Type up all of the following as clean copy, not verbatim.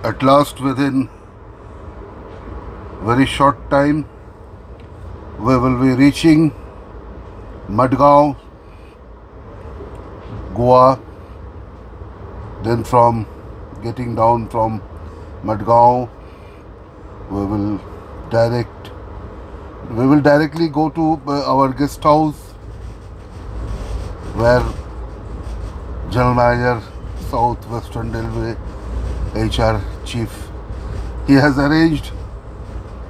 At last, within very short time, we will be reaching Madgaon, Goa. Then from getting down from Madgaon, we will directly go to our guest house, where General Manager, South Western Railway HR Chief, he has arranged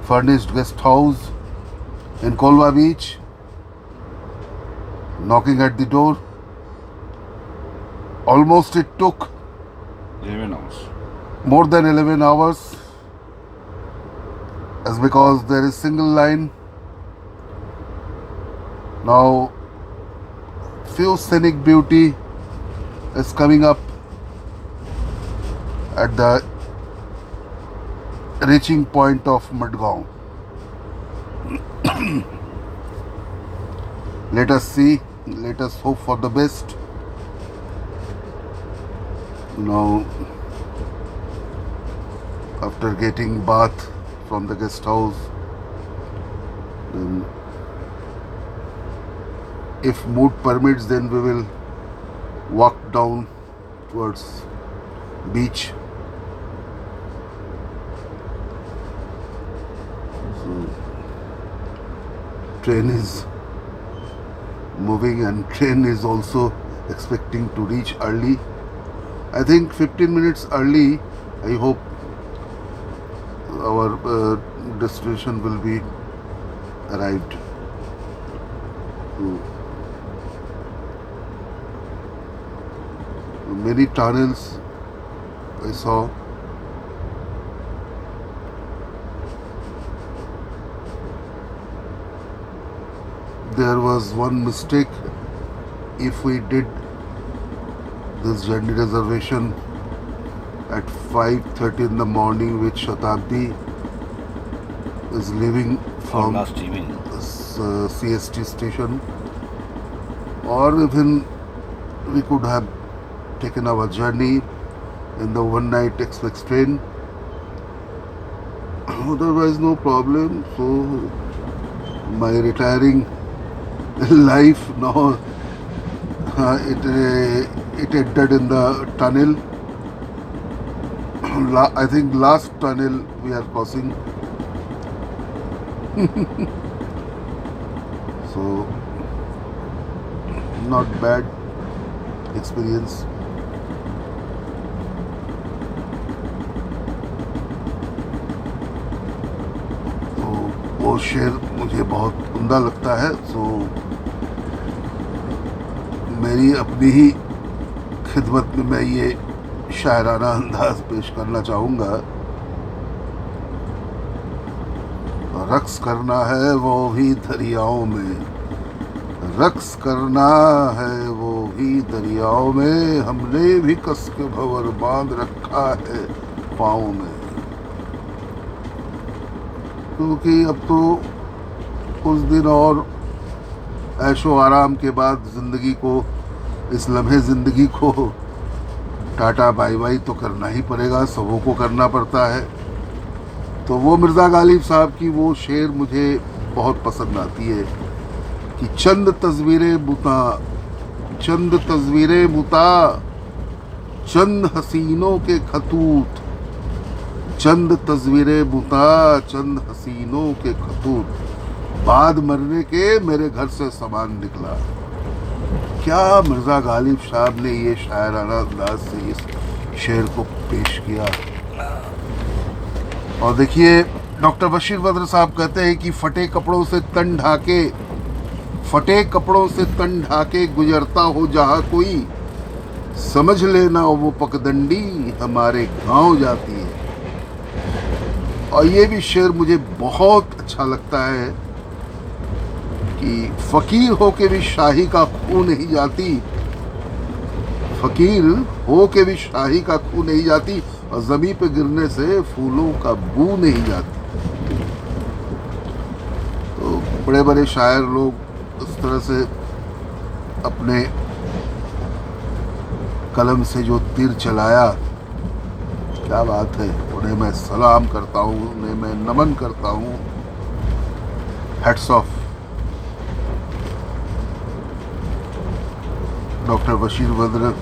furnished guest house in Kolwa Beach. Knocking at the door. Almost it took 11 hours. more than 11 hours, as because there is single line. Now few scenic beauty is coming up at the reaching point of Madgaon. Let us see, let us hope for the best. Now, after getting bath from the guest house, then if mood permits, then we will walk down towards beach. So, train is moving and train is also expecting to reach early. I think 15 minutes early. I hope our destination will be arrived. So, many tunnels I saw. There was one mistake. If we did this journey reservation at 5:30 in the morning, which Shatabdi is leaving from last evening. CST station, or even we could have taken our journey in the one-night express train. Otherwise, no problem. So, my retiring life now, it entered in the tunnel. I think last tunnel we are crossing. So, not bad experience. तो वो शेर मुझे बहुत उम्दा लगता है. सो मेरी अपनी ही खिदमत में मैं ये शायराना अंदाज पेश करना चाहूँगा. रक्स करना है वो भी दरियाओं में, रक्स करना है वो भी दरियाओं में, हमने भी कस के भंवर बांध रखा है पाँव में. क्योंकि अब तो कुछ दिन और ऐशो आराम के बाद ज़िंदगी को, इस लम्हे ज़िंदगी को टाटा बाय बाय तो करना ही पड़ेगा. सबों को करना पड़ता है. तो वो मिर्ज़ा गालिब साहब की वो शेर मुझे बहुत पसंद आती है कि चंद तस्वीरें बुता, चंद तस्वीरें बुता, चंद हसीनों के खतूत, चंद तस्वीरें बुता, चंद हसीनों के खतूत, बाद मरने के मेरे घर से सामान निकला. क्या मिर्ज़ा गालिब साहब ने ये शायराना अंदाज से इस शेर को पेश किया. और देखिए, डॉक्टर बशीर बद्र साहब कहते हैं कि फटे कपड़ों से तन ढाके, फटे कपड़ों से तन ढाके गुजरता हो जहाँ कोई, समझ लेना वो पगडंडी हमारे गांव जाती है. और ये भी शेर मुझे बहुत अच्छा लगता है कि फ़कीर हो के भी शाही का खू नहीं जाती, फ़कीर हो के भी शाही का खू नहीं जाती, और ज़मीन पे गिरने से फूलों का बू नहीं जाती. तो बड़े बड़े शायर लोग इस तरह से अपने कलम से जो तीर चलाया, क्या बात है, उन्हें मैं सलाम करता हूँ, उन्हें मैं नमन करता हूँ। Hats off. Doctor Bashir Badr,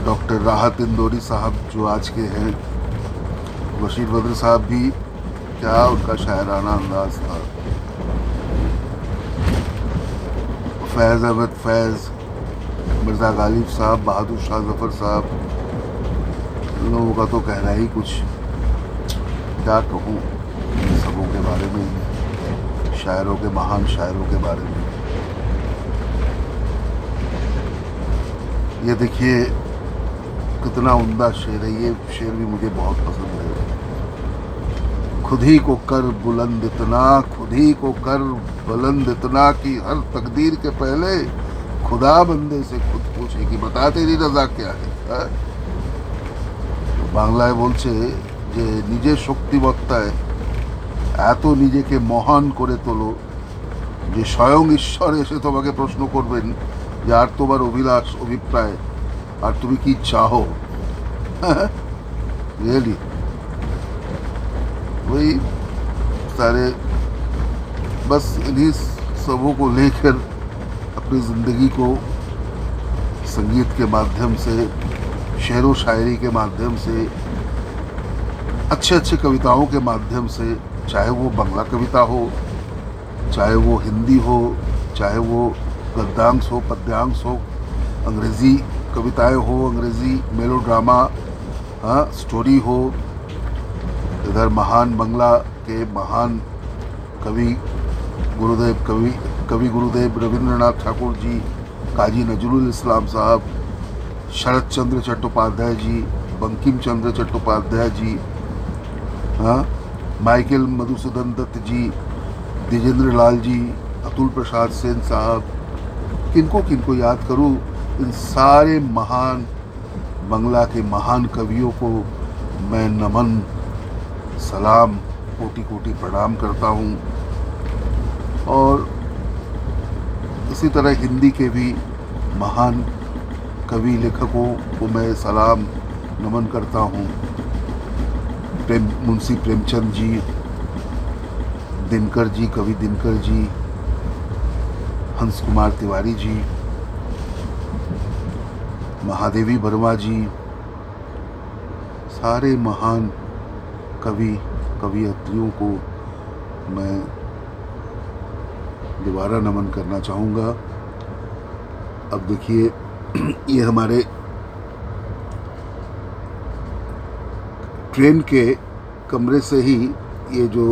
doctor राहत इंदौरी साहब जो आज के हैं, बशीर बद्र साहब भी क्या उनका शायराना अंदाज था। फैज़ अहमद फैज़, मिर्ज़ा गालिब साहब, बहादुर शाह जफ़र साहब, इन लोगों का तो कहना ही कुछ, क्या कहूँ इन सबों के बारे में, शायरों के, महान शायरों के बारे में। ये देखिए कितना उम्दा शेर है, ये शेर भी मुझे बहुत पसंद है। खुद ही को कर बुलंद इतना, खुद ही को कर बुलंद इतना कि हर तकदीर के पहले खुदा बंदे से खुद पूछे कि बता तेरी रजा क्या है। বাংলায় বলছে যে নিজের শক্তিমত্তায় এত নিজেকে মহান করে তোলো যে স্বয়ং ঈশ্বর এসে তোমাকে প্রশ্ন করবেন যে আর তোমার অভিলাষ অভিপ্রায় আর তুমি কি চাहो। रियली वही सारे बस इन्हीं सबों को लेकर अपनी ज़िंदगी को संगीत के माध्यम से, शेर व शायरी के माध्यम से, अच्छे अच्छे कविताओं के माध्यम से, चाहे वो बांग्ला कविता हो, चाहे वो हिंदी हो, चाहे वो गद्यांश हो, पद्यांश हो, अंग्रेज़ी कविताएं हो, अंग्रेज़ी मेलोड्रामा, हाँ, स्टोरी हो। इधर महान बांग्ला के महान कवि गुरुदेव रविंद्रनाथ ठाकुर जी, काजी नजरुल इस्लाम साहब, शरत चंद्र चट्टोपाध्याय जी, बंकिम चंद्र चट्टोपाध्याय जी, हाँ, माइकल मधुसूदन दत्त जी, द्विजेंद्र लाल जी, अतुल प्रसाद सेन साहब, किनको किनको याद करूँ। इन सारे महान बांग्ला के महान कवियों को मैं नमन, सलाम, कोटि कोटि प्रणाम करता हूँ। और इसी तरह हिंदी के भी महान कवि लेखकों को मैं सलाम नमन करता हूँ। मुंशी प्रेमचंद जी, दिनकर जी, कवि दिनकर जी, हंस कुमार तिवारी जी, महादेवी वर्मा जी, सारे महान कवियत्रियों को मैं दोबारा नमन करना चाहूँगा। अब देखिए ये हमारे ट्रेन के कमरे से ही ये जो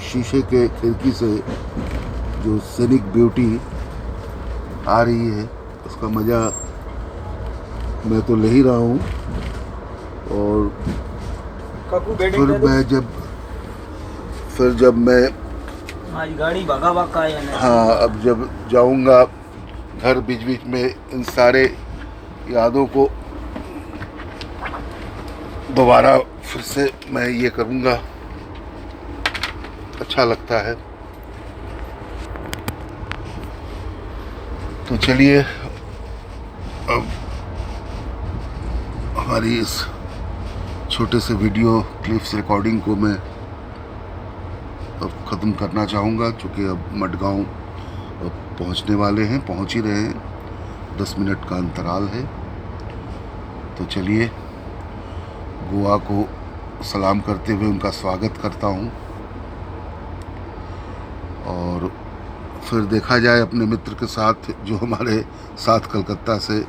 शीशे के खिड़की से जो सीनिक ब्यूटी आ रही है उसका मज़ा मैं तो ले ही रहा हूँ। और फिर जब मैं गाड़ी भागा भागा है ना, हाँ, अब जब जाऊँगा घर, बीच बीच में इन सारे यादों को दोबारा फिर से मैं ये करूँगा, अच्छा लगता है। तो चलिए अब हमारी इस छोटे से वीडियो क्लिप्स रिकॉर्डिंग को मैं अब ख़त्म करना चाहूँगा, चूँकि अब मडगांव अब पहुँचने वाले हैं, पहुँच ही रहे हैं, 10 मिनट का अंतराल है। तो चलिए गोवा को सलाम करते हुए उनका स्वागत करता हूँ और फिर देखा जाए अपने मित्र के साथ जो हमारे साथ कलकत्ता से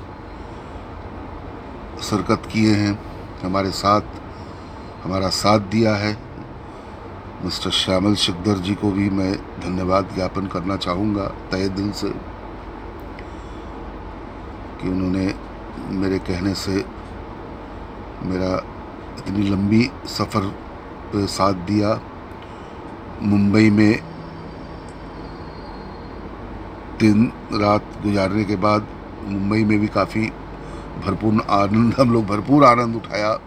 शिरकत किए हैं, हमारे साथ हमारा साथ दिया है, मिस्टर श्यामल शिकदर जी को भी मैं धन्यवाद ज्ञापन करना चाहूँगा तहे दिल से कि उन्होंने मेरे कहने से मेरा इतनी लंबी सफ़र पे साथ दिया। मुंबई में 3 रात गुजारने के बाद मुंबई में भी काफ़ी भरपूर आनंद उठाया।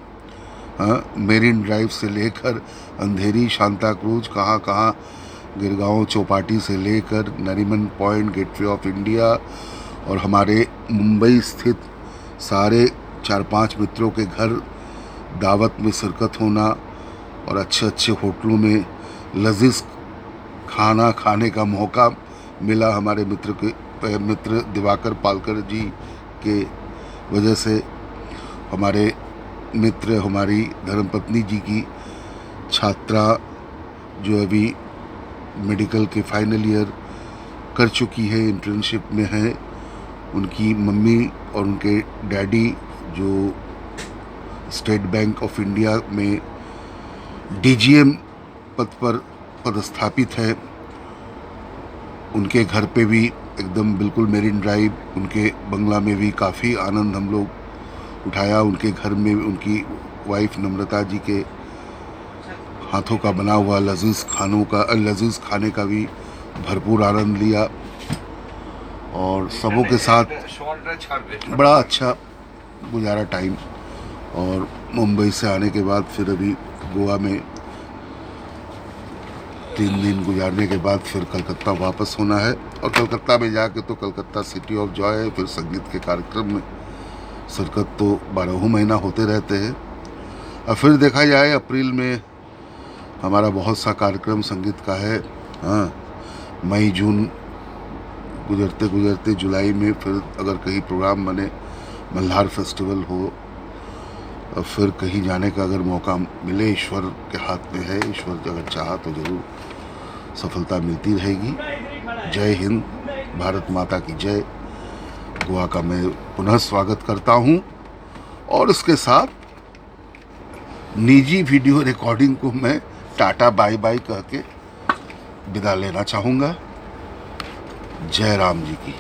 हाँ, मेरिन ड्राइव से लेकर अंधेरी, शांता क्रूज, कहाँ गिरगांव चौपाटी से लेकर Nariman point, gateway of India और हमारे मुंबई स्थित सारे 4-5 मित्रों के घर दावत में शिरकत होना और अच्छे अच्छे होटलों में लजीज खाना खाने का मौका मिला हमारे मित्र दिवाकर पालकर जी के वजह से। हमारे मित्र हमारी धर्मपत्नी जी की छात्रा जो अभी मेडिकल के फाइनल ईयर कर चुकी है, इंटर्नशिप में है, उनकी मम्मी और उनके डैडी जो स्टेट बैंक ऑफ इंडिया में डीजीएम पद पर पदस्थापित है, उनके घर पे भी एकदम बिल्कुल मेरिन ड्राइव उनके बंगला में भी काफ़ी आनंद हम लोग उठाया। उनके घर में उनकी वाइफ नम्रता जी के हाथों का बना हुआ लजीज खाने का भी भरपूर आनंद लिया और सबों के साथ बड़ा अच्छा गुजारा टाइम। और मुंबई से आने के बाद फिर अभी गोवा में 3 दिन गुजारने के बाद फिर कलकत्ता वापस होना है। और कलकत्ता में जाके तो कलकत्ता सिटी ऑफ जॉय है, फिर संगीत के कार्यक्रम में शिरकत तो 12 महीना होते रहते हैं। और फिर देखा जाए अप्रैल में हमारा बहुत सा कार्यक्रम संगीत का है। हाँ, मई जून गुजरते गुजरते जुलाई में फिर अगर कहीं प्रोग्राम बने, मल्हार फेस्टिवल हो, और फिर कहीं जाने का अगर मौका मिले, ईश्वर के हाथ में है, ईश्वर अगर चाहा तो ज़रूर सफलता मिलती रहेगी। जय हिंद, भारत माता की जय। गोवा का मैं पुनः स्वागत करता हूँ और इसके साथ निजी वीडियो रिकॉर्डिंग को मैं टाटा बाय बाय कह के विदा लेना चाहूँगा। जय राम जी की।